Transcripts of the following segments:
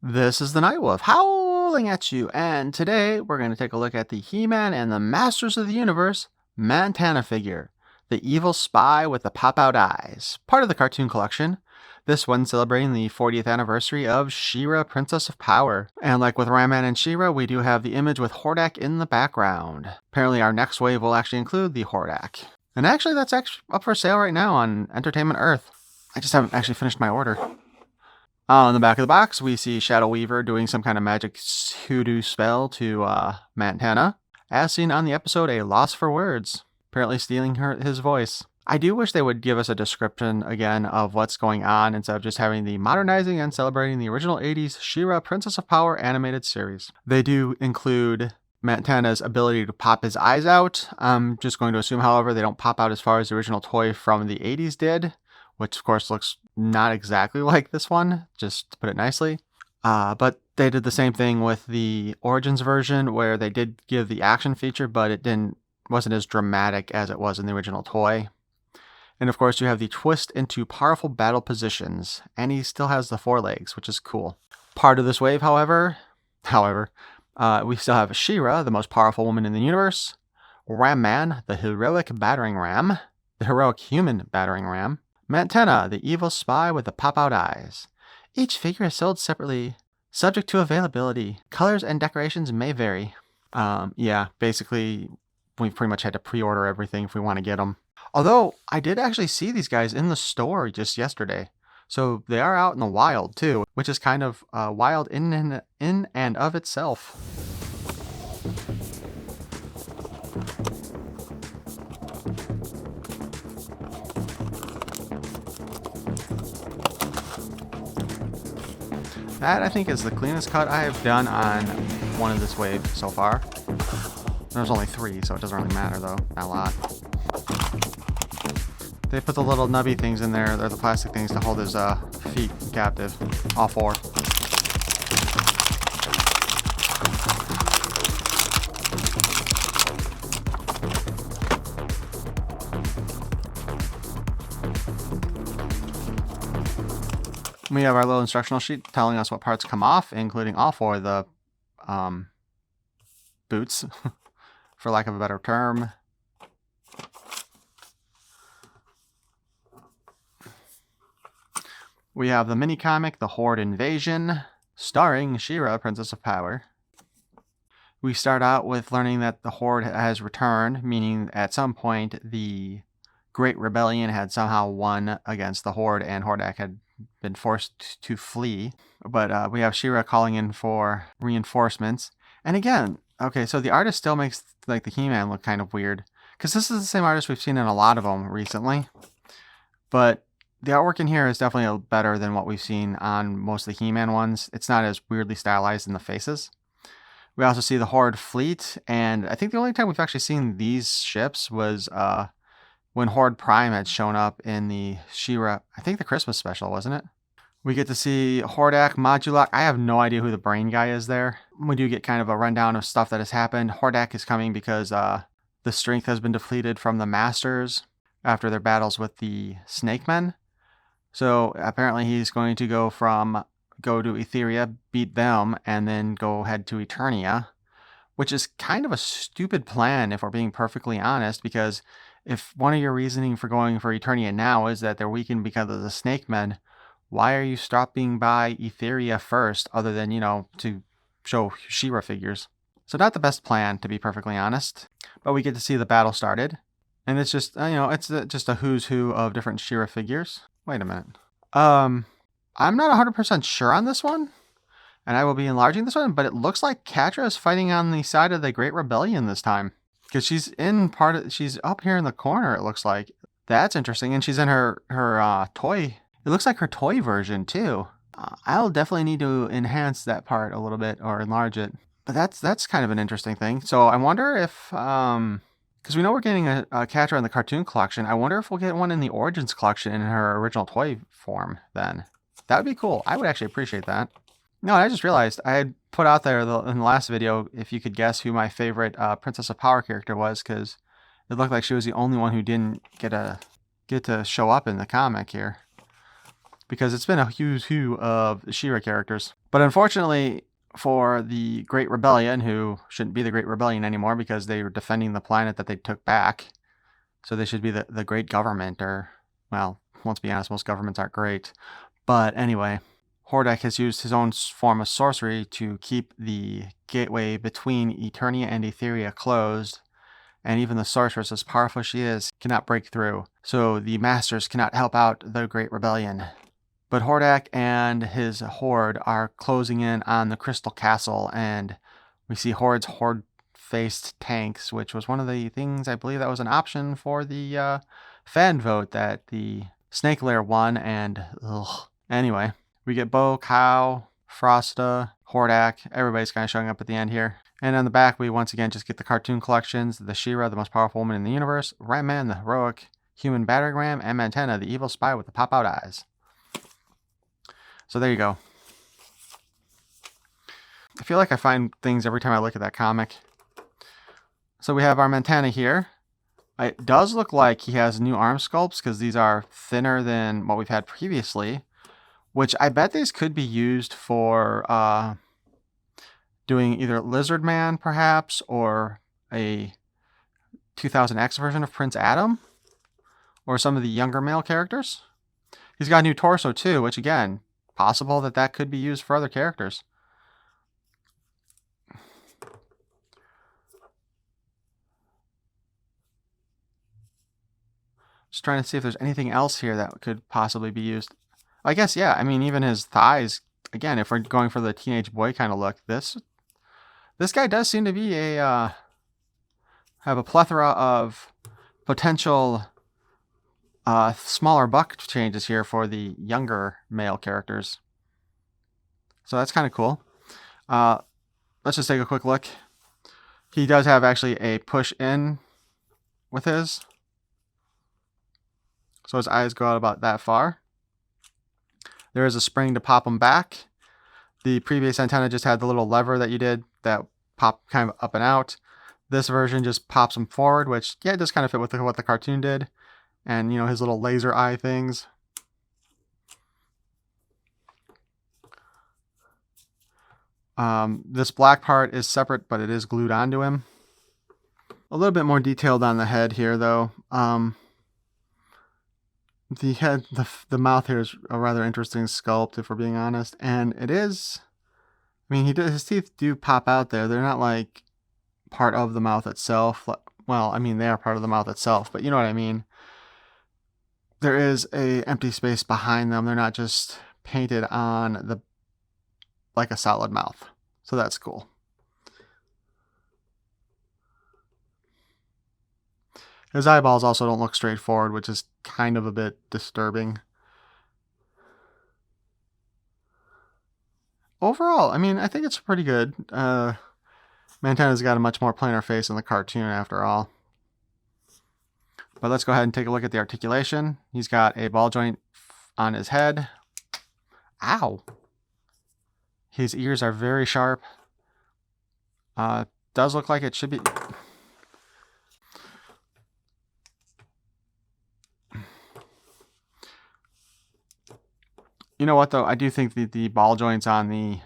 This is the Night Wolf howling at you, and today we're going to take a look at the He-Man and the Masters of the Universe Mantenna figure, the evil spy with the pop-out eyes, part of the cartoon collection. This one celebrating the 40th anniversary of She-Ra, Princess of Power. And like with Ram-Man and She-Ra, we do have the image with Horde in the background. Apparently our next wave will actually include the Horde. And actually that's up for sale right now on Entertainment Earth. I just haven't actually finished my order. On the back of the box, we see Shadow Weaver doing some kind of magic hoodoo spell to Mantenna, as seen on the episode A Loss for Words, apparently stealing his voice. I do wish they would give us a description again of what's going on instead of just having the modernizing and celebrating the original 80s She-Ra Princess of Power animated series. They do include Mantenna's ability to pop his eyes out. I'm just going to assume, however, they don't pop out as far as the original toy from the 80s did, which of course looks not exactly like this one, just to put it nicely. But they did the same thing with the Origins version, where they did give the action feature, but it wasn't as dramatic as it was in the original toy. And of course you have the twist into powerful battle positions, and he still has the forelegs, which is cool. Part of this wave, however, we still have She-Ra, the most powerful woman in the universe, Ram-Man, the heroic battering ram, the heroic human battering ram, Mantenna, the evil spy with the pop-out eyes. Each figure is sold separately, subject to availability. Colors and decorations may vary. Yeah, basically, we've pretty much had to pre-order everything if we want to get them. Although, I did actually see these guys in the store just yesterday. So they are out in the wild too, which is kind of wild in and of itself. That, I think, is the cleanest cut I have done on one of this wave so far. There's only 3, so it doesn't really matter, though. Not a lot. They put the little nubby things in there. They're the plastic things to hold his feet captive. All 4. We have our little instructional sheet telling us what parts come off, including all 4 of the boots, for lack of a better term. We have the mini comic, The Horde Invasion, starring She-Ra, Princess of Power. We start out with learning that the Horde has returned, meaning at some point the Great Rebellion had somehow won against the Horde, and Hordak had been forced to flee. But we have She-Ra calling in for reinforcements. And again, okay, so the artist still makes like the He-Man look kind of weird, because this is the same artist we've seen in a lot of them recently. But the artwork in here is definitely better than what we've seen on most of the He-Man ones. It's not as weirdly stylized in the faces. We also see the Horde fleet, and I think the only time we've actually seen these ships was when Horde Prime had shown up in the She-Ra, I think the Christmas special, wasn't it? We get to see Hordak, Modulok. I have no idea who the brain guy is there. We do get kind of a rundown of stuff that has happened. Hordak is coming because the strength has been depleted from the Masters after their battles with the Snake Men. So apparently he's going to go to Etheria, beat them, and then go head to Eternia, which is kind of a stupid plan if we're being perfectly honest, because if one of your reasoning for going for Eternia now is that they're weakened because of the Snake Men, why are you stopping by Etheria first, other than, to show She-Ra figures? So not the best plan, to be perfectly honest. But we get to see the battle started, and it's just, it's just a who's who of different She-Ra figures. Wait a minute. I'm not 100% sure on this one, and I will be enlarging this one, but it looks like Catra is fighting on the side of the Great Rebellion this time. Because she's she's up here in the corner, it looks like. That's interesting, and she's in her toy. It looks like her toy version, too. I'll definitely need to enhance that part a little bit, or enlarge it. But that's kind of an interesting thing. So I wonder if, because we know we're getting a Catra in the cartoon collection, I wonder if we'll get one in the Origins collection in her original toy form then. That would be cool. I would actually appreciate that. No, I just realized I had put out there in the last video if you could guess who my favorite Princess of Power character was, because it looked like she was the only one who didn't get to show up in the comic here. because it's been a who's who of She-Ra characters. But unfortunately for the Great Rebellion, who shouldn't be the Great Rebellion anymore because they were defending the planet that they took back, so they should be the Great Government, or, well, let's be honest, most governments aren't great. But anyway, Horde has used his own form of sorcery to keep the gateway between Eternia and Etheria closed, and even the sorceress, as powerful as she is, cannot break through. So the masters cannot help out the Great Rebellion. But Hordak and his horde are closing in on the Crystal Castle, and we see Horde's horde-faced tanks, which was one of the things I believe that was an option for the fan vote that the Snake Lair won, and anyway, we get Bo, Cow, Frosta, Hordak, everybody's kind of showing up at the end here. And on the back, we once again just get the cartoon collections, the She-Ra, the most powerful woman in the universe, Ram Man, the heroic human battering ram, and Mantenna, the evil spy with the pop-out eyes. So there you go. I feel like I find things every time I look at that comic. So we have our Mantenna here. It does look like he has new arm sculpts because these are thinner than what we've had previously, which I bet these could be used for doing either Lizard Man, perhaps, or a 2000X version of Prince Adam, or some of the younger male characters. He's got a new torso too, which again, possible that that could be used for other characters. Just trying to see if there's anything else here that could possibly be used. I guess, yeah, I mean, even his thighs, again, if we're going for the teenage boy kind of look, this guy does seem to be have a plethora of potential smaller buck changes here for the younger male characters. So that's kind of cool. Let's just take a quick look. He does have actually a push in with his. So his eyes go out about that far. There is a spring to pop them back. The previous antenna just had the little lever that you did that pop kind of up and out. This version just pops them forward, which, yeah, it does kind of fit with what the cartoon did. And, you know, his little laser eye things. This black part is separate, but it is glued onto him. A little bit more detailed on the head here, though. The head, the mouth here is a rather interesting sculpt, if we're being honest. And it is, I mean, his teeth do pop out there. They're not like part of the mouth itself. Well, I mean, they are part of the mouth itself, but you know what I mean. There is a empty space behind them. They're not just painted on the like a solid mouth. So that's cool. His eyeballs also don't look straightforward, which is kind of a bit disturbing. Overall, I mean, I think it's pretty good. Mantenna's got a much more plainer face in the cartoon after all. But let's go ahead and take a look at the articulation. He's got a ball joint on his head. Ow! His ears are very sharp. Does look like it should be... You know what, though? I do think that the ball joints on the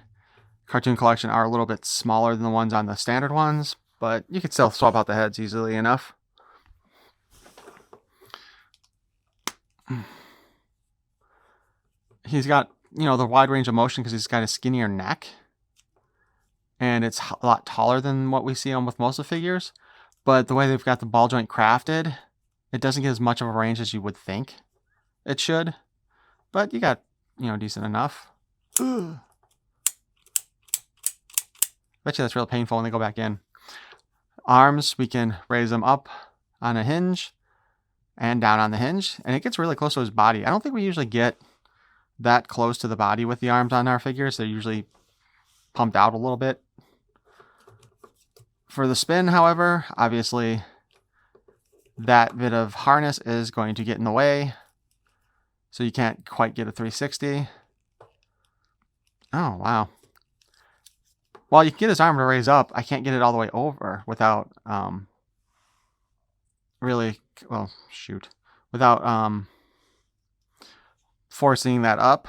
cartoon collection are a little bit smaller than the ones on the standard ones, but you could still swap out the heads easily enough. He's got, you know, the wide range of motion because he's got a skinnier neck. And it's a lot taller than what we see on with most of the figures. But the way they've got the ball joint crafted, it doesn't get as much of a range as you would think it should. But you got, you know, decent enough. Ugh. Bet you that's real painful when they go back in. Arms, we can raise them up on a hinge and down on the hinge. And it gets really close to his body. I don't think we usually get that close to the body with the arms on our figures. They're usually pumped out a little bit. For the spin, however, obviously that bit of harness is going to get in the way. So you can't quite get a 360. Oh, wow. Well, you can get his arm to raise up. I can't get it all the way over without really, well, shoot. Without forcing that up.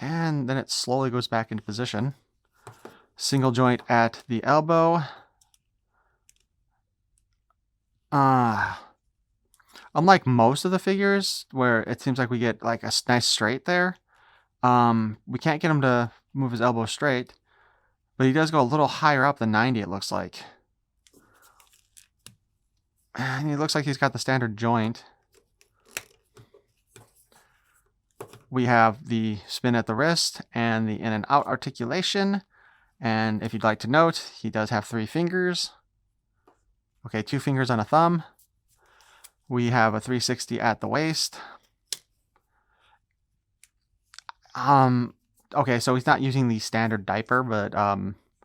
And then it slowly goes back into position. Single joint at the elbow. Unlike most of the figures, where it seems like we get like a nice straight there, we can't get him to move his elbow straight, but he does go a little higher up than 90, it looks like. And he looks like he's got the standard joint. We have the spin at the wrist and the in and out articulation. And if you'd like to note, he does have 3 fingers. Okay, 2 fingers on a thumb. We have a 360 at the waist. Okay, so he's not using the standard diaper, but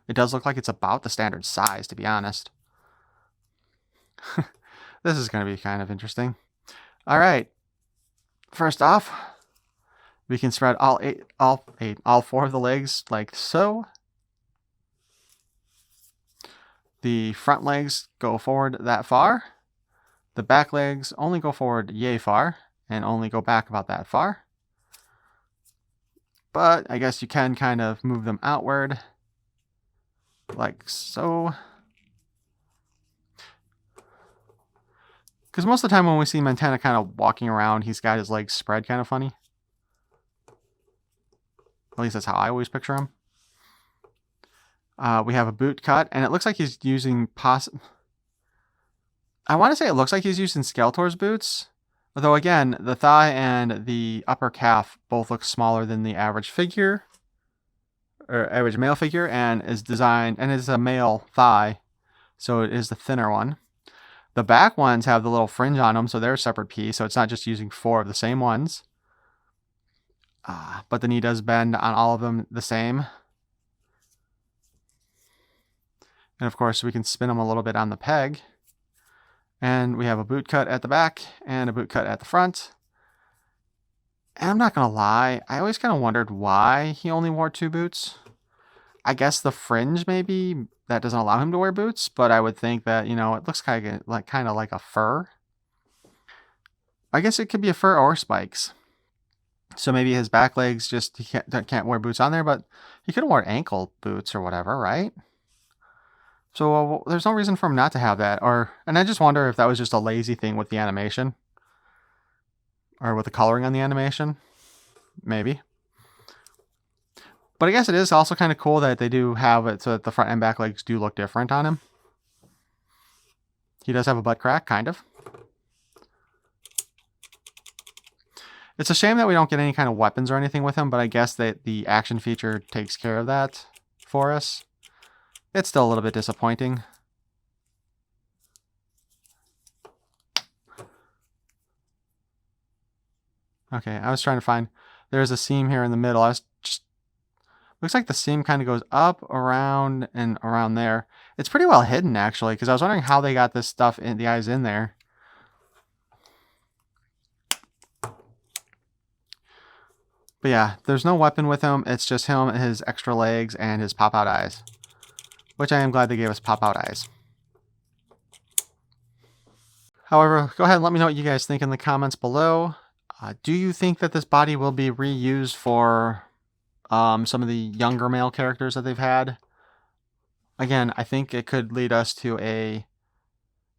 it does look like it's about the standard size, to be honest. This is going to be kind of interesting. All right. First off, we can spread all 4 of the legs like so. The front legs go forward that far. The back legs only go forward yay far and only go back about that far. But I guess you can kind of move them outward like so. Because most of the time when we see Mantenna kind of walking around, he's got his legs spread kind of funny. At least that's how I always picture him. We have a boot cut, and it looks like he's using I want to say it looks like he's using Skeletor's boots. Although again, the thigh and the upper calf both look smaller than the average figure, or average male figure, and is designed, and is a male thigh, so it is the thinner one. The back ones have the little fringe on them, so they're a separate piece, so it's not just using 4 of the same ones. But the knee does bend on all of them the same. And of course, we can spin them a little bit on the peg. And we have a boot cut at the back and a boot cut at the front. And I'm not going to lie, I always kind of wondered why he only wore 2 boots. I guess the fringe maybe that doesn't allow him to wear boots, but I would think that, you know, it looks kind of like a fur. I guess it could be a fur or spikes. So maybe his back legs just, he can't wear boots on there, but he could have worn ankle boots or whatever, right? So there's no reason for him not to have that. And I just wonder if that was just a lazy thing with the animation. Or with the coloring on the animation. Maybe. But I guess it is also kind of cool that they do have it so that the front and back legs do look different on him. He does have a butt crack, kind of. It's a shame that we don't get any kind of weapons or anything with him, but I guess that the action feature takes care of that for us. It's still a little bit disappointing. Okay, I was trying to find... There's a seam here in the middle. Looks like the seam kind of goes up, around, and around there. It's pretty well hidden, actually, because I was wondering how they got this stuff in the eyes in there. But yeah, there's no weapon with him. It's just him, his extra legs, and his pop-out eyes. Which I am glad they gave us pop-out eyes. However, go ahead and let me know what you guys think in the comments below. Do you think that this body will be reused for some of the younger male characters that they've had? Again, I think it could lead us to a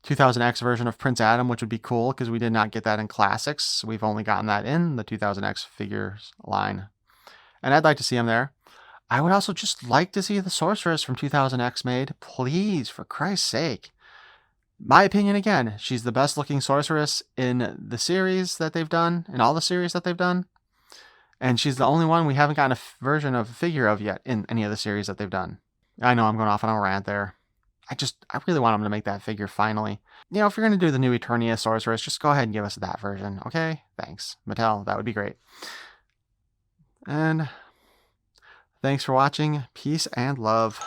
2000X version of Prince Adam, which would be cool because we did not get that in Classics. We've only gotten that in the 2000X figures line. And I'd like to see him there. I would also just like to see the Sorceress from 2000X made. Please, for Christ's sake. My opinion again, she's the best looking Sorceress in the series that they've done, in all the series that they've done. And she's the only one we haven't gotten a version of a figure of yet in any of the series that they've done. I know I'm going off on a rant there. I really want them to make that figure finally. You know, if you're going to do the new Eternia Sorceress, just go ahead and give us that version, okay? Thanks. Mattel, that would be great. And thanks for watching. Peace and love.